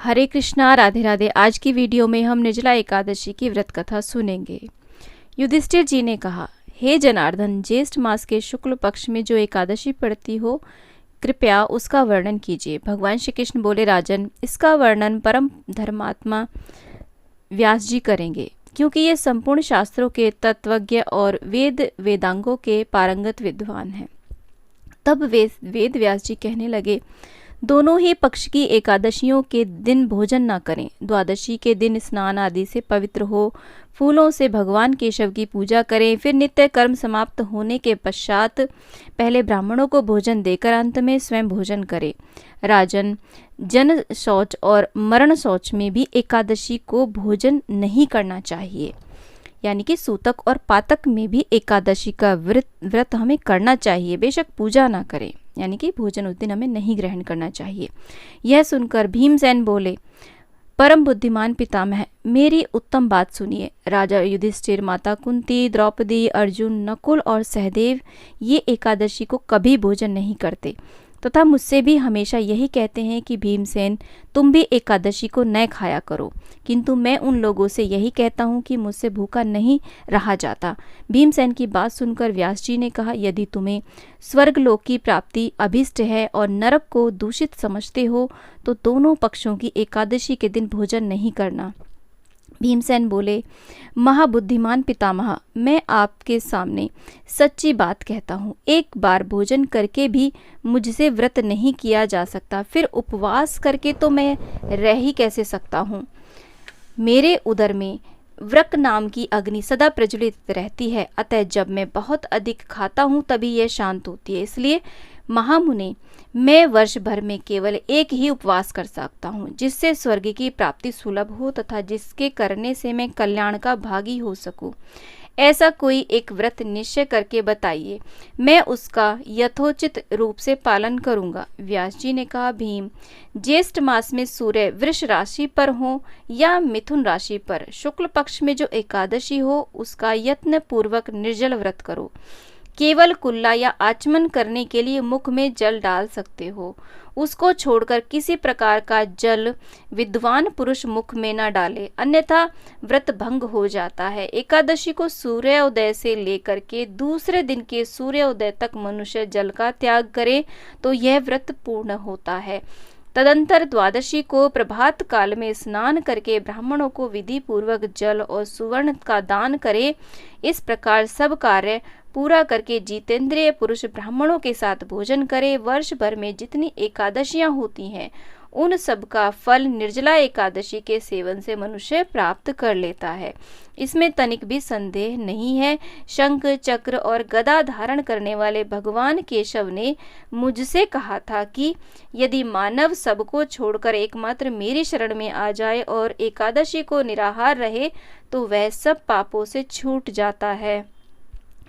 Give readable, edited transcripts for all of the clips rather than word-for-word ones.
हरे कृष्णा, राधे राधे। आज की वीडियो में हम निर्जला एकादशी की व्रत कथा सुनेंगे। युधिष्ठिर जी ने कहा, हे जनार्दन, ज्येष्ठ मास के शुक्ल पक्ष में जो एकादशी पड़ती हो, कृपया उसका वर्णन कीजिए। भगवान श्री कृष्ण बोले, राजन, इसका वर्णन परम धर्मात्मा व्यास जी करेंगे, क्योंकि ये संपूर्ण शास्त्रों के तत्वज्ञ और वेदांगों के पारंगत विद्वान हैं। तब वेद व्यास जी कहने लगे, दोनों ही पक्ष की एकादशियों के दिन भोजन न करें। द्वादशी के दिन स्नान आदि से पवित्र हो, फूलों से भगवान केशव की पूजा करें। फिर नित्य कर्म समाप्त होने के पश्चात पहले ब्राह्मणों को भोजन देकर अंत में स्वयं भोजन करें। राजन, जन शौच और मरण शौच में भी एकादशी को भोजन नहीं करना चाहिए। यानी कि सूतक और पातक में भी एकादशी का व्रत हमें करना चाहिए, बेशक पूजा ना करें। यानी कि भोजन उस दिन हमें नहीं ग्रहण करना चाहिए। यह सुनकर भीमसेन बोले, परम बुद्धिमान पितामह, मेरी उत्तम बात सुनिए। राजा युधिष्ठिर, माता कुंती, द्रौपदी, अर्जुन, नकुल और सहदेव ये एकादशी को कभी भोजन नहीं करते तथा मुझसे भी हमेशा यही कहते हैं कि भीमसेन, तुम भी एकादशी को न खाया करो। किंतु मैं उन लोगों से यही कहता हूँ कि मुझसे भूखा नहीं रहा जाता। भीमसेन की बात सुनकर व्यास जी ने कहा, यदि तुम्हें स्वर्गलोक की प्राप्ति अभिष्ट है और नरक को दूषित समझते हो तो दोनों पक्षों की एकादशी के दिन भोजन नहीं करना। भीमसेन बोले, महाबुद्धिमान पितामह, मैं आपके सामने सच्ची बात कहता हूँ। एक बार भोजन करके भी मुझसे व्रत नहीं किया जा सकता, फिर उपवास करके तो मैं रह ही कैसे सकता हूँ। मेरे उदर में व्रक नाम की अग्नि सदा प्रज्वलित रहती है, अतः जब मैं बहुत अधिक खाता हूँ तभी यह शांत होती है। इसलिए महामुने, मैं वर्ष भर में केवल एक ही उपवास कर सकता हूँ, जिससे स्वर्ग की प्राप्ति सुलभ हो तथा जिसके करने से मैं कल्याण का भागी हो सकूं। ऐसा कोई एक व्रत निश्चय करके बताइए, मैं उसका यथोचित रूप से पालन करूंगा। व्यास जी ने कहा, भीम, ज्येष्ठ मास में सूर्य वृष राशि पर हो या मिथुन राशि पर, शुक्ल पक्ष में जो एकादशी हो उसका यत्न पूर्वक निर्जल व्रत करो। केवल कुल्ला या आचमन करने के लिए मुख में जल डाल सकते हो। उसको छोड़कर किसी प्रकार का जल विद्वान पुरुष मुख में न डाले, अन्यथा व्रत भंग हो जाता है। एकादशी को सूर्योदय से लेकर के दूसरे दिन के सूर्योदय तक मनुष्य जल का त्याग करे तो यह व्रत पूर्ण होता है। तदंतर द्वादशी को प्रभात काल में स्नान करके ब्राह्मणों को विधि पूर्वक जल और सुवर्ण का दान करे। इस प्रकार सब कार्य पूरा करके जितेंद्रिय पुरुष ब्राह्मणों के साथ भोजन करे। वर्ष भर में जितनी एकादशियां होती हैं उन सब का फल निर्जला एकादशी के सेवन से मनुष्य प्राप्त कर लेता है, इसमें तनिक भी संदेह नहीं है। शंख चक्र और गदा धारण करने वाले भगवान केशव ने मुझसे कहा था कि यदि मानव सबको छोड़कर एकमात्र मेरी शरण में आ जाए और एकादशी को निराहार रहे तो वह सब पापों से छूट जाता है।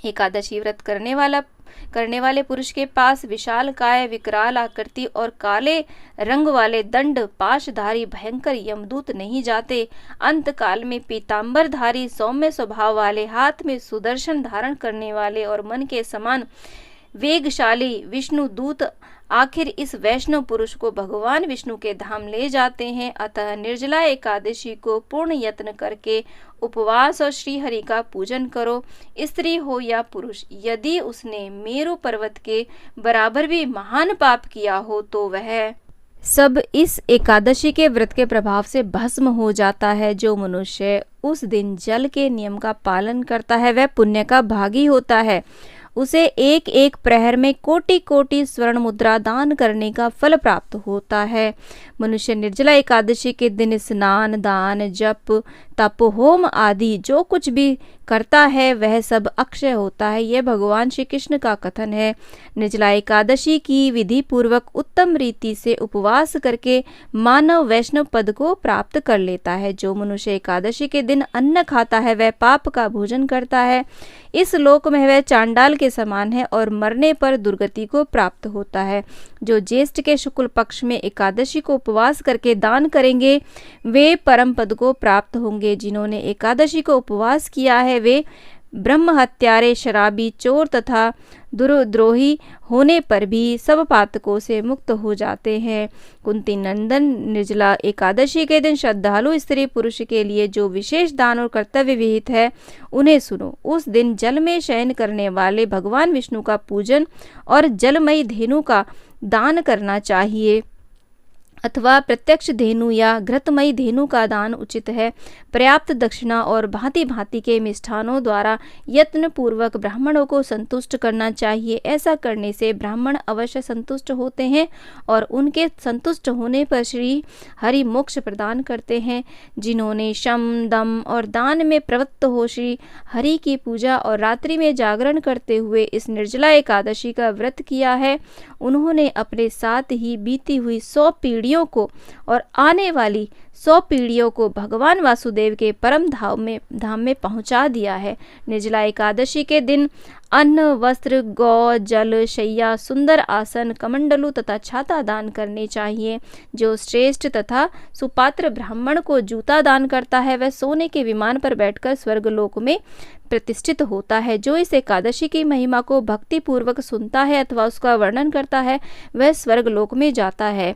एकादशी व्रत करने वाले पुरुष के पास विशाल काय, विकराल आकृति और काले रंग वाले दंड पाशधारी भयंकर यमदूत नहीं जाते। अंत काल में पीतांबरधारी सौम्य स्वभाव वाले, हाथ में सुदर्शन धारण करने वाले और मन के समान वेगशाली विष्णु दूत आखिर इस वैष्णव पुरुष को भगवान विष्णु के धाम ले जाते हैं। अतः निर्जला एकादशी को पूर्ण यत्न करके उपवास और श्री हरि का पूजन करो। स्त्री हो या पुरुष, यदि उसने मेरु पर्वत के बराबर भी महान पाप किया हो तो वह सब इस एकादशी के व्रत के प्रभाव से भस्म हो जाता है। जो मनुष्य उस दिन जल के नियम का पालन करता है वह पुण्य का भागी होता है। उसे एक एक प्रहर में कोटि कोटि स्वर्ण मुद्रा दान करने का फल प्राप्त होता है। मनुष्य निर्जला एकादशी के दिन स्नान, दान, जप, तप, होम आदि जो कुछ भी करता है वह सब अक्षय होता है। यह भगवान श्री कृष्ण का कथन है। निर्जला एकादशी की विधि पूर्वक उत्तम रीति से उपवास करके मानव वैष्णव पद को प्राप्त कर लेता है। जो मनुष्य एकादशी के दिन अन्न खाता है वह पाप का भोजन करता है। इस लोक में वह चांडाल के समान है और मरने पर दुर्गति को प्राप्त होता है। जो ज्येष्ठ के शुक्ल पक्ष में एकादशी को उपवास करके दान करेंगे वे परम पद को प्राप्त होंगे। जिन्होंने एकादशी को उपवास किया है वे ब्रह्म हत्यारे, शराबी, चोर तथा दुर्द्रोही होने पर भी सब पातकों से मुक्त हो जाते हैं। कुंती नंदन, निर्जला एकादशी के दिन श्रद्धालु स्त्री पुरुष के लिए जो विशेष दान और कर्तव्य विहित है उन्हें सुनो। उस दिन जल में शयन करने वाले भगवान विष्णु का पूजन और जलमयी धेनु का दान करना चाहिए अथवा प्रत्यक्ष धेनु या घृतमयी धेनु का दान उचित है। पर्याप्त दक्षिणा और भांति भांति के मिष्ठानों द्वारा यत्न पूर्वक ब्राह्मणों को संतुष्ट करना चाहिए। ऐसा करने से ब्राह्मण अवश्य संतुष्ट होते हैं और उनके संतुष्ट होने पर श्री हरि मोक्ष प्रदान करते हैं। जिन्होंने शम, दम और दान में प्रवृत्त हो श्री हरि की पूजा और रात्रि में जागरण करते हुए इस निर्जला एकादशी का व्रत किया है, उन्होंने अपने साथ ही बीती हुई 100 पीढ़ियों को और आने वाली 100 पीढ़ियों को भगवान वासुदेव के परम धाम में पहुंचा दिया है। निर्जला एकादशी के दिन अन्न, वस्त्र, गौ, जल, शैया, सुंदर आसन, कमंडलू तथा छाता दान करने चाहिए। जो श्रेष्ठ तथा सुपात्र ब्राह्मण को जूता दान करता है वह सोने के विमान पर बैठकर स्वर्गलोक में प्रतिष्ठित होता है। जो इस एकादशी की महिमा को भक्ति पूर्वक सुनता है अथवा उसका वर्णन करता है वह स्वर्गलोक में जाता है।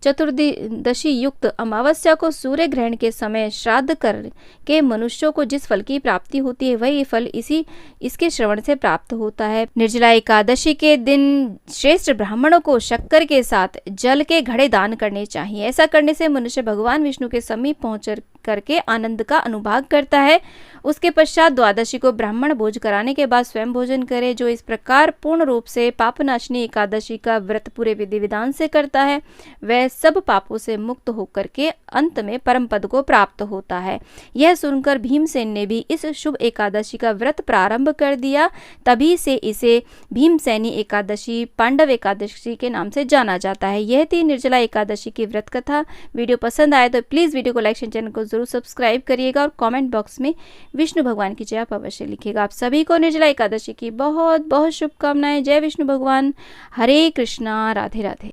चतुर्दशी युक्त अमावस्या को सूर्य ग्रहण के समय श्राद्ध करके मनुष्यों को जिस फल की प्राप्ति होती है वही फल इसके श्रवण से प्राप्त होता है। निर्जला एकादशी के दिन श्रेष्ठ ब्राह्मणों को शक्कर के साथ जल के घड़े दान करने चाहिए। ऐसा करने से मनुष्य भगवान विष्णु के समीप पहुंच करके आनंद का अनुभाग करता है। उसके पश्चात द्वादशी को ब्राह्मण भोज कराने के बाद स्वयं भोजन करे। जो इस प्रकार पूर्ण रूप से पापनाशनी एकादशी का व्रत पूरे विधि विधान से करता है वह सब पापों से मुक्त होकर के अंत में परम पद को प्राप्त होता है। यह सुनकर भीमसेन ने भी इस शुभ एकादशी का व्रत प्रारंभ कर दिया। तभी से इसे भीमसेनी एकादशी, पांडव एकादशी के नाम से जाना जाता है। यह थी निर्जला एकादशी की व्रत कथा। वीडियो पसंद आए तो प्लीज वीडियो को लाइक शेयर, चैनल को जरूर सब्सक्राइब करिएगा और कमेंट बॉक्स में विष्णु भगवान की जय आप अवश्य लिखिएगा। आप सभी को निर्जला एकादशी की बहुत बहुत शुभकामनाएं। जय विष्णु भगवान। हरे कृष्णा। राधे राधे।